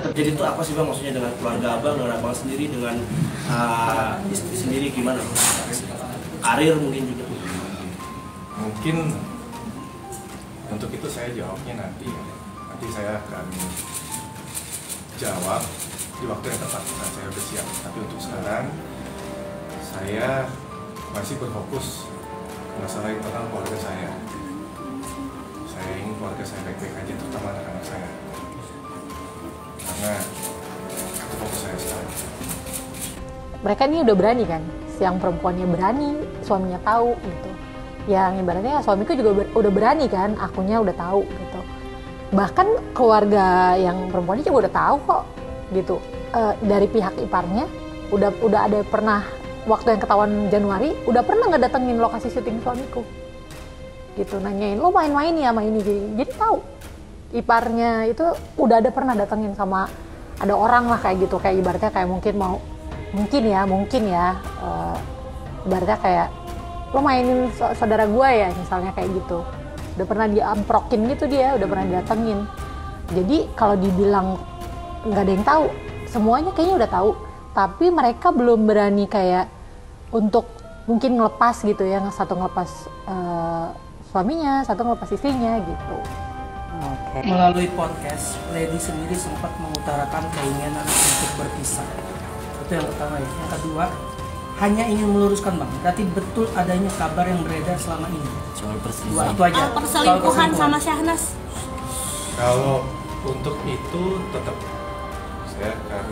terjadi itu apa sih Bang, maksudnya dengan keluarga Abang, dengan Abang sendiri, dengan istri sendiri gimana? Karir mungkin juga. Mungkin untuk itu saya jawabnya nanti saya akan jawab di waktu yang tepat saat saya bersiap. Tapi untuk sekarang saya masih berfokus masalah internal keluarga saya. Saya ingin keluarga saya baik-baik aja, terutama anak-anak saya. Karena itu fokus saya sekarang. Mereka ini udah berani kan, yang perempuannya berani, suaminya tahu gitu. Yang ibaratnya suamiku juga udah berani kan, akunya udah tahu gitu. Bahkan keluarga yang perempuannya juga udah tahu kok gitu. Dari pihak iparnya udah ada pernah waktu yang ketahuan Januari udah pernah ngedatengin lokasi syuting suamiku gitu, nanyain lo main-main ya sama ini, jadi tahu iparnya itu udah ada pernah datengin sama ada orang lah kayak gitu, kayak ibaratnya kayak mungkin ya ibaratnya kayak lo mainin saudara gue ya misalnya kayak gitu, udah pernah diamprokin gitu, dia udah pernah didatengin. Jadi kalau dibilang nggak ada yang tahu, semuanya kayaknya udah tahu, tapi mereka belum berani kayak untuk mungkin ngelepas gitu ya, satu ngelepas suaminya, satu ngelepas istrinya gitu. Okay. Melalui podcast, Lady sendiri sempat mengutarakan keinginan untuk berpisah. Itu yang pertama ya. Yang kedua, hanya ingin meluruskan Bang, berarti betul adanya kabar yang beredar selama ini soal perselingkuhan. Itu aja. Perselingkuhan sama Syahnas. Kalau untuk itu tetap saya akan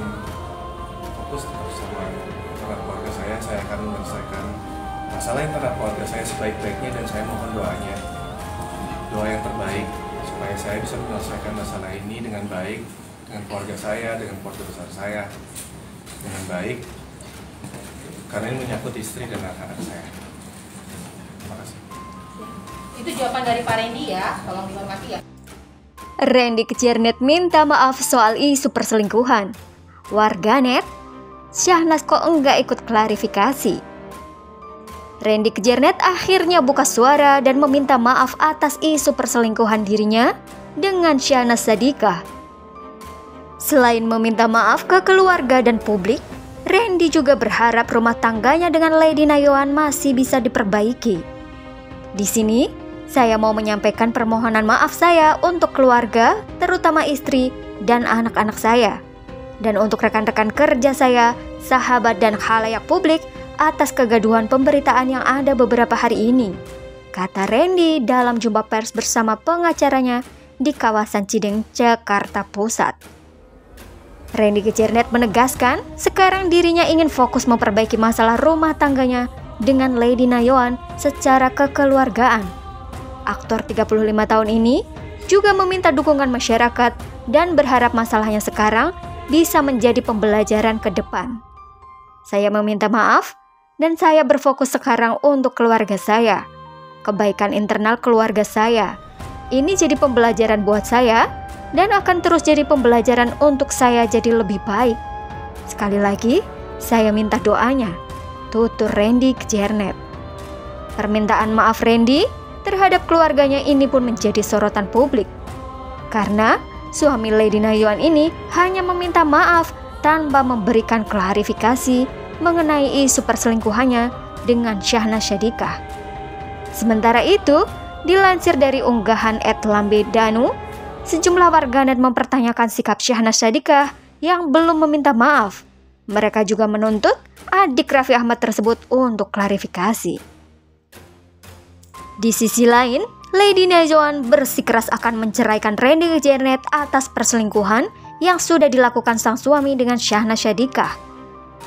fokus tetap sama internal keluarga saya akan menyelesaikan masalah internal keluarga saya sebaik-baiknya, dan saya mohon doa yang terbaik supaya saya bisa menyelesaikan masalah ini dengan baik, dengan keluarga saya, dengan keluarga besar saya dengan baik, karena ini menyangkut istri dan anak-anak saya. Terima kasih. Itu jawaban dari Pak Randy ya, tolong dihormati ya. Randy Kejirnet minta maaf soal isu perselingkuhan. Warganet, Syahnas kok enggak ikut klarifikasi? Randy Kejirnet akhirnya buka suara dan meminta maaf atas isu perselingkuhan dirinya dengan Syahnas Sadiqah. Selain meminta maaf ke keluarga dan publik, Randy juga berharap rumah tangganya dengan Lady Nayoan masih bisa diperbaiki. Di sini, saya mau menyampaikan permohonan maaf saya untuk keluarga, terutama istri dan anak-anak saya. Dan untuk rekan-rekan kerja saya, sahabat dan khalayak publik atas kegaduhan pemberitaan yang ada beberapa hari ini, kata Randy dalam jumpa pers bersama pengacaranya di kawasan Cideng, Jakarta Pusat. Randy Kejirnet menegaskan sekarang dirinya ingin fokus memperbaiki masalah rumah tangganya dengan Lady Nayoan secara kekeluargaan. Aktor 35 tahun ini juga meminta dukungan masyarakat dan berharap masalahnya sekarang bisa menjadi pembelajaran ke depan. Saya meminta maaf dan saya berfokus sekarang untuk keluarga saya, kebaikan internal keluarga saya. Ini jadi pembelajaran buat saya dan akan terus jadi pembelajaran untuk saya jadi lebih baik. Sekali lagi, saya minta doanya. Tutur Randy Kejirnet. Permintaan maaf Randy terhadap keluarganya ini pun menjadi sorotan publik. Karena suami Lady Nayoan ini hanya meminta maaf tanpa memberikan klarifikasi mengenai isu perselingkuhannya dengan Syahnas Sadiqah. Sementara itu, dilansir dari unggahan @lambedanu, sejumlah warganet mempertanyakan sikap Syahnas Sadiqah yang belum meminta maaf. Mereka juga menuntut adik Raffi Ahmad tersebut untuk klarifikasi. Di sisi lain, Lady Nayoan bersikeras akan menceraikan Randy Kejirnet atas perselingkuhan yang sudah dilakukan sang suami dengan Syahnas Sadiqah.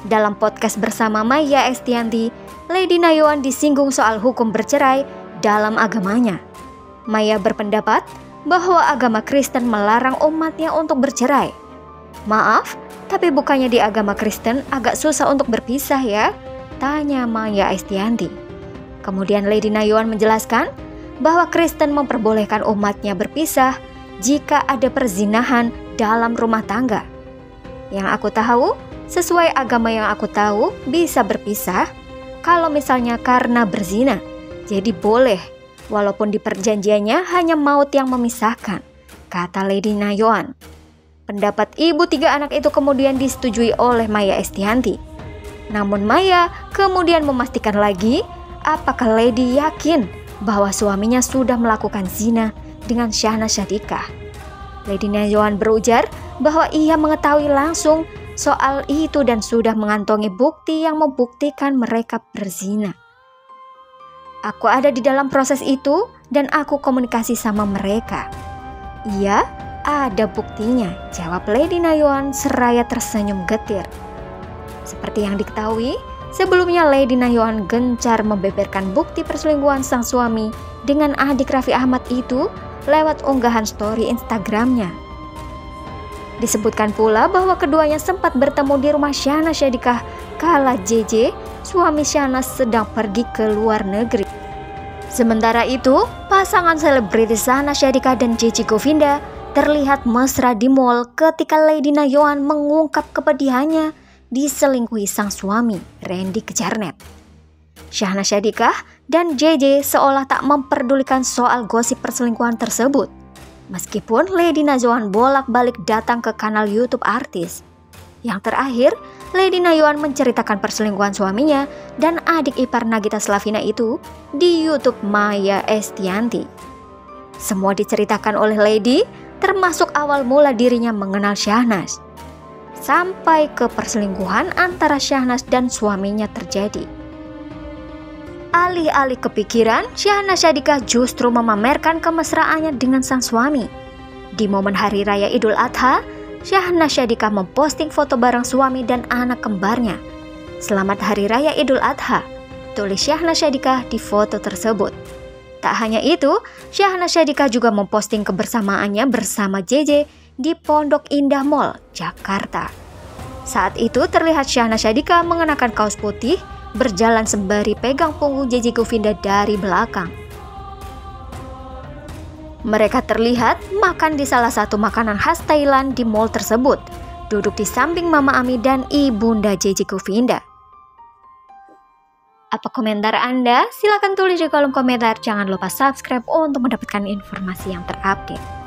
Dalam podcast bersama Maya Estianti, Lady Nayoan disinggung soal hukum bercerai dalam agamanya. Maya berpendapat bahwa agama Kristen melarang umatnya untuk bercerai. Maaf, tapi bukannya di agama Kristen agak susah untuk berpisah ya? Tanya Maya Estianti. Kemudian Lady Nayoan menjelaskan bahwa Kristen memperbolehkan umatnya berpisah jika ada perzinahan dalam rumah tangga. Yang aku tahu, sesuai agama yang aku tahu, bisa berpisah kalau misalnya karena berzina. Jadi boleh, walaupun di perjanjiannya hanya maut yang memisahkan, kata Lady Nayoan. Pendapat ibu 3 anak itu kemudian disetujui oleh Maya Estianty. Namun Maya kemudian memastikan lagi apakah Lady yakin bahwa suaminya sudah melakukan zina dengan Syahnas Syadikah. Lady Najwan berujar bahwa ia mengetahui langsung soal itu dan sudah mengantongi bukti yang membuktikan mereka berzina. Aku ada di dalam proses itu dan aku komunikasi sama mereka. Iya, ada buktinya, jawab Lady Najwan seraya tersenyum getir. Seperti yang diketahui, sebelumnya Lady Najwan gencar membeberkan bukti perselingkuhan sang suami dengan adik Raffi Ahmad itu lewat unggahan story Instagramnya. Disebutkan pula bahwa keduanya sempat bertemu di rumah Syahnas Syadikah kala JJ, suami Syahnas, sedang pergi ke luar negeri. Sementara itu, pasangan selebritis Syahnas Syadikah dan JJ Govinda terlihat mesra di mall ketika Lady Najwan mengungkap kepedihannya diselingkuhi sang suami, Randy Kejarnet. Syahnas Syadikah dan JJ seolah tak memperdulikan soal gosip perselingkuhan tersebut. Meskipun Lady Najwan bolak-balik datang ke kanal YouTube artis. Yang terakhir, Lady Najwan menceritakan perselingkuhan suaminya dan adik ipar Nagita Slavina itu di YouTube Maya Estianty. Semua diceritakan oleh Lady, termasuk awal mula dirinya mengenal Syahnas, sampai ke perselingkuhan antara Syahnas dan suaminya terjadi. Alih-alih kepikiran, Syahnas Syadikah justru memamerkan kemesraannya dengan sang suami. Di momen Hari Raya Idul Adha, Syahnas Syadikah memposting foto bareng suami dan anak kembarnya. "Selamat Hari Raya Idul Adha," tulis Syahnas Syadikah di foto tersebut. Tak hanya itu, Syahnas Syadikah juga memposting kebersamaannya bersama JJ di Pondok Indah Mall, Jakarta. Saat itu terlihat Syahnas Syadikah mengenakan kaos putih, berjalan sembari pegang punggung JJ Govinda dari belakang. Mereka terlihat makan di salah satu makanan khas Thailand di mall tersebut, duduk di samping Mama Ami dan ibunda JJ Govinda. Apa komentar Anda? Silahkan tulis di kolom komentar. Jangan lupa subscribe untuk mendapatkan informasi yang terupdate.